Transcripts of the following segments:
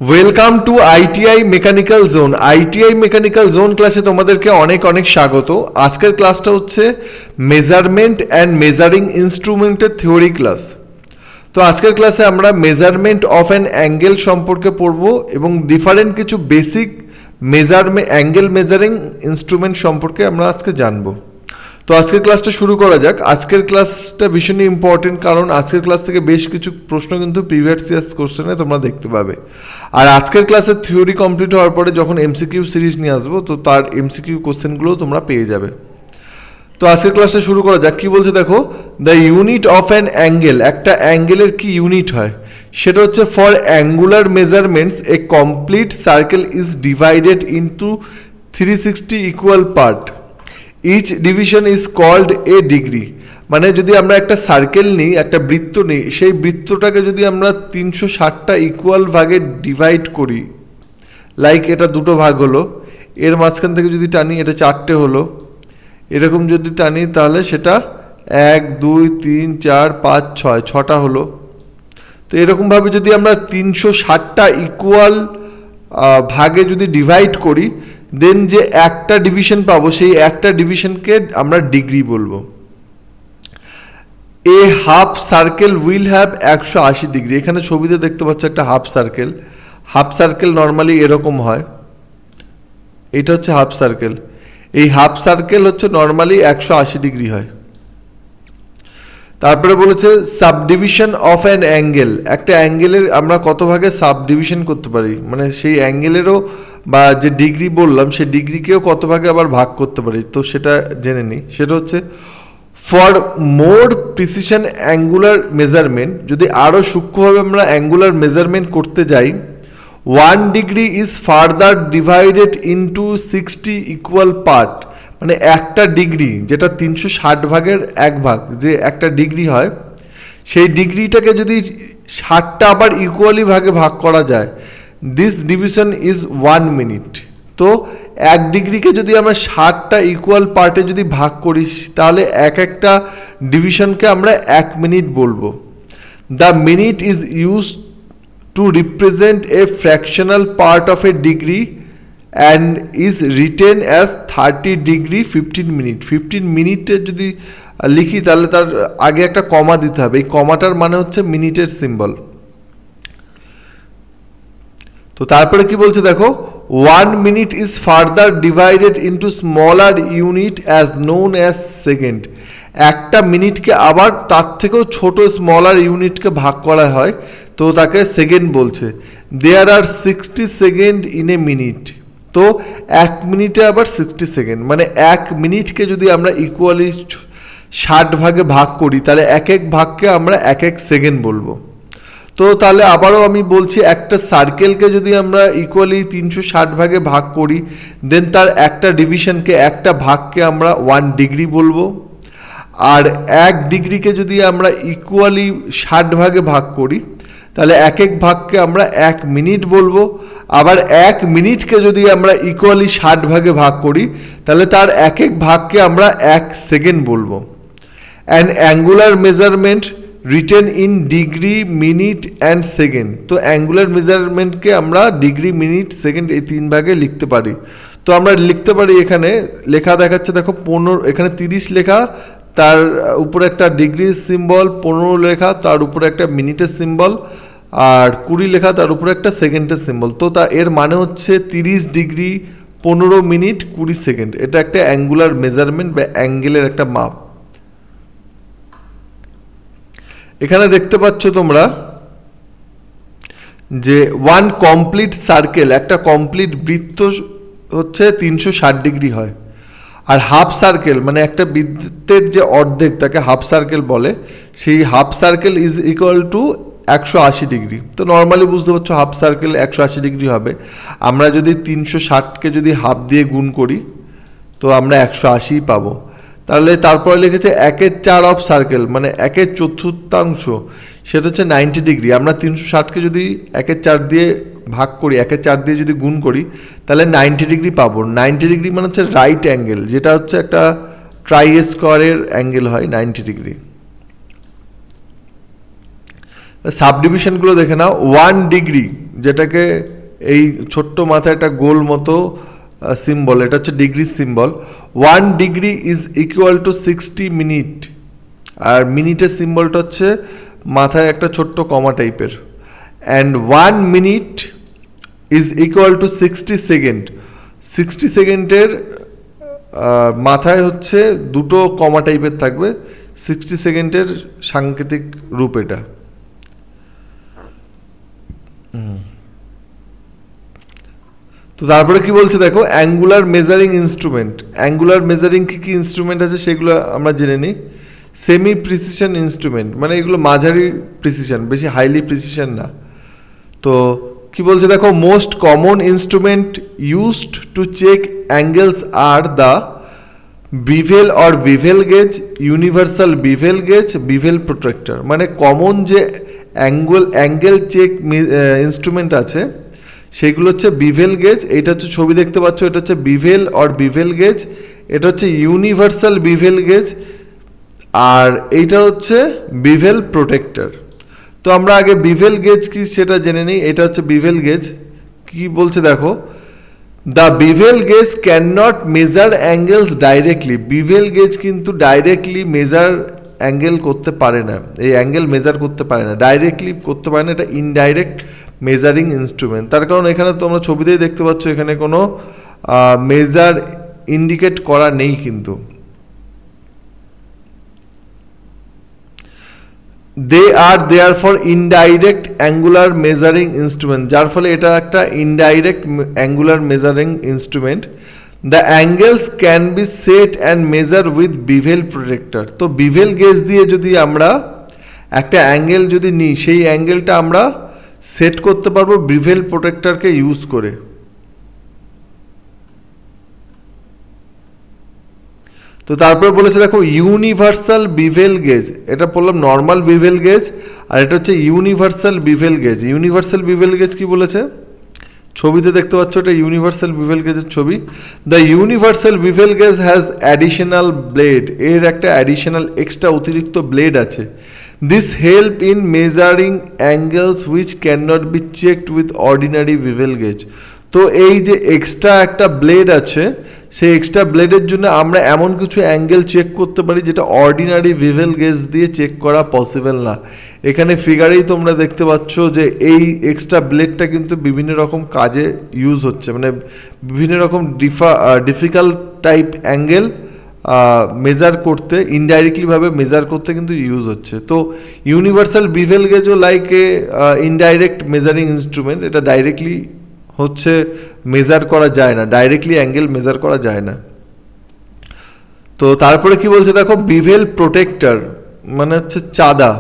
Welcome to ITI mechanical zone. ITI mechanical zone ক্লাসে তোমাদেরকে অনেক অনেক স্বাগত। আজকের ক্লাসটা হচ্ছে মেজারমেন্ট অ্যান্ড মেজারিং ইনস্ট্রুমেন্টের থিওরি ক্লাস। তো আজকের ক্লাসে আমরা মেজারমেন্ট অফ অ্যান অ্যাঙ্গেল সম্পর্কে পড়ব এবং ডিফারেন্ট কিছু বেসিক অ্যাঙ্গেল মেজারিং ইনস্ট্রুমেন্ট সম্পর্কে আমরা আজকে জানবো। তো আজকের ক্লাসটা শুরু করা যাক। আজকের ক্লাসটা ভীষণই ইম্পর্টেন্ট, কারণ আজকের ক্লাস থেকে বেশ কিছু প্রশ্ন কিন্তু প্রিভিয়াস ইয়ার্স কোশ্চেনে তোমরা দেখতে পাবে। আর আজকের ক্লাসের থিওরি কমপ্লিট হওয়ার পরে যখন এমসিকিউ সিরিজ নিয়ে আসবো, তো তার এমসিকিউ কোশ্চেনগুলোও তোমরা পেয়ে যাবে। তো আজকের ক্লাসটা শুরু করা যাক। কি বলছে দেখো, the unit of an angle, একটা অ্যাঙ্গেলের কি ইউনিট হয় সেটা হচ্ছে for angular measurements a complete circle is divided into 360 equal part, each division is called a degree. মানে যদি আমরা একটা সার্কেল নিই, একটা বৃত্ত নিই, সেই বৃত্তটাকে যদি আমরা 360টা ইকুয়াল ভাগে ডিভাইড করি, লাইক এটা দুটো ভাগ হলো, এর মাঝখান থেকে যদি টানি এটা 4টে হলো, এরকম যদি টানি তাহলে সেটা 1 2 3 4 5 6 6টা হলো। তো এরকমভাবে যদি আমরা 360টা ইকুয়াল ভাগে যদি ডিভাইড করি, দেন যে একটা ডিভিশন পাবো, সেই একটা ডিভিশনকে আমরা ডিগ্রি বলবো। A half circle will have 180 degree. এখানে ছবিতে দেখতে পাচ্ছ একটা half circle. Half circle normally এরকম হয়, এটা হচ্ছে হাফ সার্কেল। এই হাফ সার্কেল হচ্ছে নর্মালি 180 ডিগ্রি হয়। তারপরে বলেছে সাবডিভিশন অফ অ্যান অ্যাঙ্গেল, একটা অ্যাঙ্গেলের আমরা কত ভাগে সাবডিভিশন করতে পারি, মানে সেই অ্যাঙ্গেলেরও বা যে ডিগ্রি বললাম সেই ডিগ্রিকেও কত ভাগে আবার ভাগ করতে পারি, তো সেটা জেনে নিই। সেটা হচ্ছে for more precision angular measurement, যদি আরও সূক্ষ্মভাবে আমরা অ্যাঙ্গুলার মেজারমেন্ট করতে যাই, 1 degree is further divided into 60 equal part. মানে একটা ডিগ্রি, যেটা 360 ভাগের এক ভাগ যে একটা ডিগ্রি হয়, সেই ডিগ্রিটাকে যদি 60টা আবার ইকুয়ালি ভাগে ভাগ করা যায়, দিস ডিভিশন ইজ 1 মিনিট। তো এক ডিগ্রিকে যদি আমরা 60টা ইকুয়াল পার্টে যদি ভাগ করি, তাহলে এক একটা ডিভিশনকে আমরা 1 মিনিট বলবো। The minute is use to represent a fractional part of A degree and is written as 30 degree 15 minute. 15 মিনিটে যদি লিখি তাহলে তার আগে একটা কমা দিতে হবে। এই কমাটার মানে হচ্ছে মিনিটের সিম্বল। তো তারপরে কি বলছে দেখো, 1 minute is further divided into smaller unit as known as second. একটা মিনিটকে আবার তার থেকেও ছোট স্মলার ইউনিটকে ভাগ করা হয়, তো তাকে সেকেন্ড বলছে। দেয়ার আর 60 সেকেন্ড ইন এ মিনিট। তো 1 মিনিটে আবার 60 সেকেন্ড, মানে 1 মিনিটকে যদি আমরা ইকুয়ালি 60 ভাগে ভাগ করি, তাহলে এক এক ভাগকে আমরা এক এক সেকেন্ড বলবো। তো তাহলে আবারও আমি বলছি, একটা সার্কেলকে যদি আমরা ইকুয়ালি 360 ভাগে ভাগ করি, দেন তার একটা ডিভিশনকে, একটা ভাগকে আমরা 1 ডিগ্রি বলবো। আর 1 ডিগ্রিকে যদি আমরা ইকুয়ালি 60 ভাগে ভাগ করি, তাহলে এক এক ভাগকে আমরা 1 মিনিট বলবো। আবার 1 মিনিটকে যদি আমরা ইকুয়ালি 60 ভাগে ভাগ করি, তাহলে তার এক এক ভাগকে আমরা 1 সেকেন্ড বলবো। An angular measurement written in degree, minute and second. তো অ্যাঙ্গুলার মেজারমেন্টকে আমরা ডিগ্রি, মিনিট, সেকেন্ড এই 3 ভাগে লিখতে পারি। তো আমরা লিখতে পারি, এখানে লেখা দেখাচ্ছে দেখো 15, এখানে 30 লেখা, তার উপরে একটা ডিগ্রির সিম্বল, 15 লেখা, তার উপরে একটা মিনিটের সিম্বল, আর 20 লেখা, তার উপরে একটা সেকেন্ডের সিম্বল। তো এর মানে হচ্ছে 30 ডিগ্রি 15 মিনিট 20 সেকেন্ড। এটা একটা অ্যাঙ্গুলার মেজারমেন্ট বা অ্যাঙ্গেলের একটা মাপ। এখানে দেখতে পাচ্ছ তোমরা যে 1 কমপ্লিট সার্কেল, একটা কমপ্লিট বৃত্ত হচ্ছে 360 ডিগ্রি হয়। আর হাফ সার্কেল মানে একটা বৃত্তের যে অর্ধেক, তাকে হাফ সার্কেল বলে। সেই half circle is equal two 180 degree. তো নর্মালি বুঝতে পারছো হাফ সার্কেল 180 ডিগ্রি হবে। আমরা যদি 360কে যদি হাফ দিয়ে গুণ করি, তো আমরা 180 পাবো। তাহলে তারপরে লিখেছে 1/4 অফ সার্কেল, মানে 1/4, সেটা হচ্ছে 90 ডিগ্রি। আমরা 360কে যদি 1/4 দিয়ে ভাগ করি, 1/4 দিয়ে যদি গুণ করি, তাহলে 90 ডিগ্রি পাবো। 90 ডিগ্রি মানে হচ্ছে রাইট অ্যাঙ্গেল, যেটা হচ্ছে একটা ট্রাই স্কোয়ারের অ্যাঙ্গেল হয় 90 ডিগ্রি। সাবডিভিশনগুলো দেখে নাও। 1 ডিগ্রি যেটাকে এই ছোট্ট মাথায় একটা গোল মতো সিম্বল, এটা হচ্ছে degree symbol. 1 degree is equal to 60 minute, আর মিনিটের সিম্বলটা হচ্ছে মাথায় একটা ছোট্ট কমা টাইপের। And 1 minute is equal to 60 second. 60 সেকেন্ডের মাথায় হচ্ছে দুটো কমা টাইপের থাকবে, 60 সেকেন্ডের সাংকেতিক রূপ এটা। তো তারপরে কি বলছে দেখো, angular measuring instrument. Angular measuring কি কি ইনস্ট্রুমেন্ট আছে সেগুলো আমরা জেনে নিই। সেমি প্রিসিশন ইনস্ট্রুমেন্ট, মানে এগুলো মাঝারি প্রিসিশন, বেশি হাইলি প্রিসিশন না। তো কি বলছে দেখো, most common instrument used to check angles are the bevel or bevel gauge, universal bevel gauge, bevel protractor. মানে কমন যে অ্যাঙ্গেল চেক ইনস্ট্রুমেন্ট আছে সেগুলো হচ্ছে বিভেল গেজ, এটা হচ্ছে ছবি দেখতে পাচ্ছ, এটা হচ্ছে বিভেল অর বিভেল গেজ, এটা হচ্ছে ইউনিভার্সাল বিভেল গেজ, আর এইটা হচ্ছে বিভেল প্রোটেক্টর। তো আমরা আগে বিভেল গেজ কি সেটা জেনে নিই। এটা হচ্ছে বিভেল গেজ। কি বলছে দেখো, the bevel gauge can not measure angles directly. Bevel gauge কিন্তু ডাইরেক্টলি মেজার অ্যাঙ্গেল করতে পারে না, এই অ্যাঙ্গেল মেজার করতে পারে না, ডাইরেক্টলি করতে পারে না, এটা ইনডাইরেক্ট মেজারিং ইনস্ট্রুমেন্ট। তার কারণ এখানে তোমরা ছবিতেই দেখতে পাচ্ছ এখানে কোনো মেজার ইন্ডিকেট করা নেই কিন্তু। They are therefore indirect angular measuring instrument, যার ফলে এটা একটা indirect angular measuring instrument. The angles can be set and measure with bevel protector. তো বিভেল গেজ দিয়ে যদি আমরা একটা অ্যাঙ্গেল যদি নিই, সেই অ্যাঙ্গেলটা আমরা সেট করতে পারবো বিভেল প্রোটেক্টরকে ইউজ করে। তো তারপরে বলেছে দেখো ইউনিভার্সাল বিভেল গেজ, এটা বললাম নর্মাল বিভেল গেজ, আর এটা হচ্ছে universal bevel gauge. Universal bevel gauge কি বলেছে, ছবিতে দেখতে পাচ্ছ এটা ইউনিভার্সাল বিভেল গেজের ছবি। The universal bevel gauge has additional blade, এর একটা অ্যাডিশনাল এক্সট্রা অতিরিক্ত ব্লেড আছে। This help in measuring angles which can not be checked with ordinary bevel gauge. তো এই যে এক্সট্রা একটা ব্লেড আছে, সেই এক্সট্রা ব্লেডের জন্য আমরা এমন কিছু অ্যাঙ্গেল চেক করতে পারি যেটা অর্ডিনারি বিভেল গেজ দিয়ে চেক করা পসিবল না। এখানে ফিগারেই তোমরা দেখতে পাচ্ছ যে এই এক্সট্রা ব্লেডটা কিন্তু বিভিন্ন রকম কাজে ইউজ হচ্ছে, মানে বিভিন্ন রকম ডিফিকাল্ট টাইপ অ্যাঙ্গেল মেজার করতে, ইনডাইরেক্টলিভাবে মেজার করতে কিন্তু ইউজ হচ্ছে। তো ইউনিভার্সাল বিভেল গেজও like a indirect measuring instrument, এটা ডাইরেক্টলি হচ্ছে মেজার করা যায় না, ডাইরেক্টলি অ্যাঙ্গেল মেজার করা যায় না। তো তারপরে কি বলছে দেখো, বিভেল প্রোটেক্টর মানে হচ্ছে চাঁদা।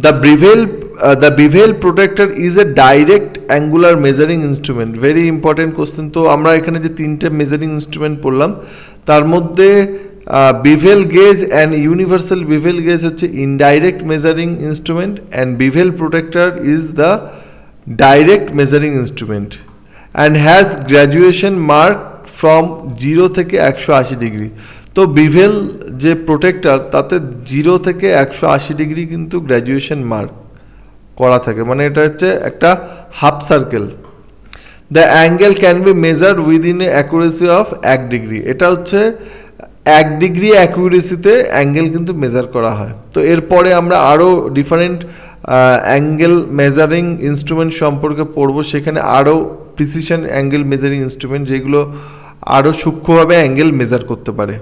The bevel protector is a direct angular measuring instrument. Very important question. তো আমরা এখানে যে তিনটে মেজারিং ইনস্ট্রুমেন্ট পড়লাম তার মধ্যে bevel gauge and universal bevel gauge হচ্ছে indirect measuring instrument, and bevel protector is the direct measuring instrument and has graduation mark from 0 থেকে 180 ডিগ্রি। তো বিভেল যে প্রোটেক্টর তাতে 0 থেকে 180 ডিগ্রি কিন্তু গ্র্যাজুয়েশন মার্ক করা থাকে, মানে এটা হচ্ছে একটা half circle. The angle can be measure within a accuracy of 1 degree. এটা হচ্ছে 1 ডিগ্রি অ্যাকুরেসিতে অ্যাঙ্গেল কিন্তু মেজার করা হয়। তো এরপরে আমরা আরও ডিফারেন্ট অ্যাঙ্গেল মেজারিং ইনস্ট্রুমেন্ট সম্পর্কে পড়বো, সেখানে আরও প্রিসিশন অ্যাঙ্গেল মেজারিং ইনস্ট্রুমেন্ট যেগুলো আরও সূক্ষ্মভাবে অ্যাঙ্গেল মেজার করতে পারে।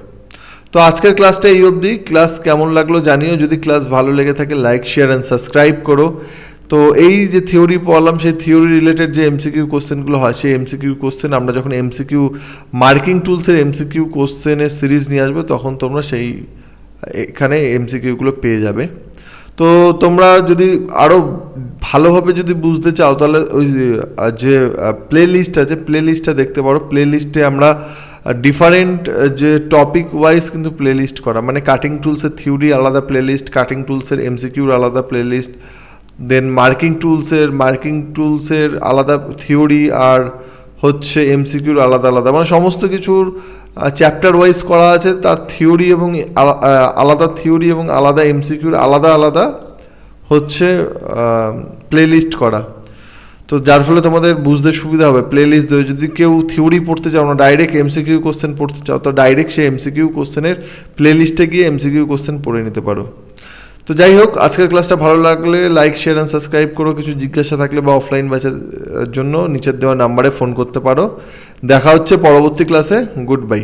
তো আজকের ক্লাসটা এই অবধি। ক্লাস কেমন লাগলো জানিও, যদি ক্লাস ভালো লেগে থাকে লাইক শেয়ার অ্যান্ড সাবস্ক্রাইব করো। তো এই যে থিওরি পড়লাম সেই থিওরি রিলেটেড যে এমসিকিউ কোশ্চেনগুলো হয় সেই এমসিকিউ কোশ্চেন আমরা যখন এমসিকিউ মার্কিং টুলসের এমসিকিউ কোশ্চেনের সিরিজ নিয়ে আসবে তখন তোমরা সেই এখানে এমসিকিউগুলো পেয়ে যাবে। তো তোমরা যদি আরও ভালোভাবে যদি বুঝতে চাও তাহলে ওই যে প্লে লিস্ট আছে প্লে লিস্টটা দেখতে পারো। প্লে লিস্টে আমরা ডিফারেন্ট যে টপিক ওয়াইজ কিন্তু প্লে লিস্ট করা, মানে কাটিং টুলসের থিওরি আলাদা প্লে লিস্ট, কাটিং টুলসের এমসিকিউর আলাদা প্লে লিস্ট, দেন মার্কিং টুলসের আলাদা থিওরি আর হচ্ছে এমসিকিউর আলাদা আলাদা, মানে সমস্ত কিছুর চ্যাপ্টার ওয়াইজ করা আছে, তার থিওরি এবং আলাদা থিওরি এবং আলাদা এমসিকিউর আলাদা আলাদা হচ্ছে প্লে লিস্ট করা। তো যার ফলে তোমাদের বুঝতে সুবিধা হবে। প্লে লিস্ট দেবে, যদি কেউ থিওরি পড়তে চাও না, ডাইরেক্ট এমসিকিউ কোশ্চেন পড়তে চাও, তো ডাইরেক্ট সেই এমসিকিউ কোশ্চেনের প্লে লিস্টে গিয়ে এমসিকিউ কোশ্চেন পড়ে নিতে পারো। তো যাই হোক, আজকের ক্লাসটা ভালো লাগলে লাইক, শেয়ার অ্যান্ড সাবস্ক্রাইব করো। কিছু জিজ্ঞাসা থাকলে বা অফলাইন ব্যাচের জন্য নিচের দেওয়া নাম্বারে ফোন করতে পারো। দেখা হচ্ছে পরবর্তী ক্লাসে। Good bye.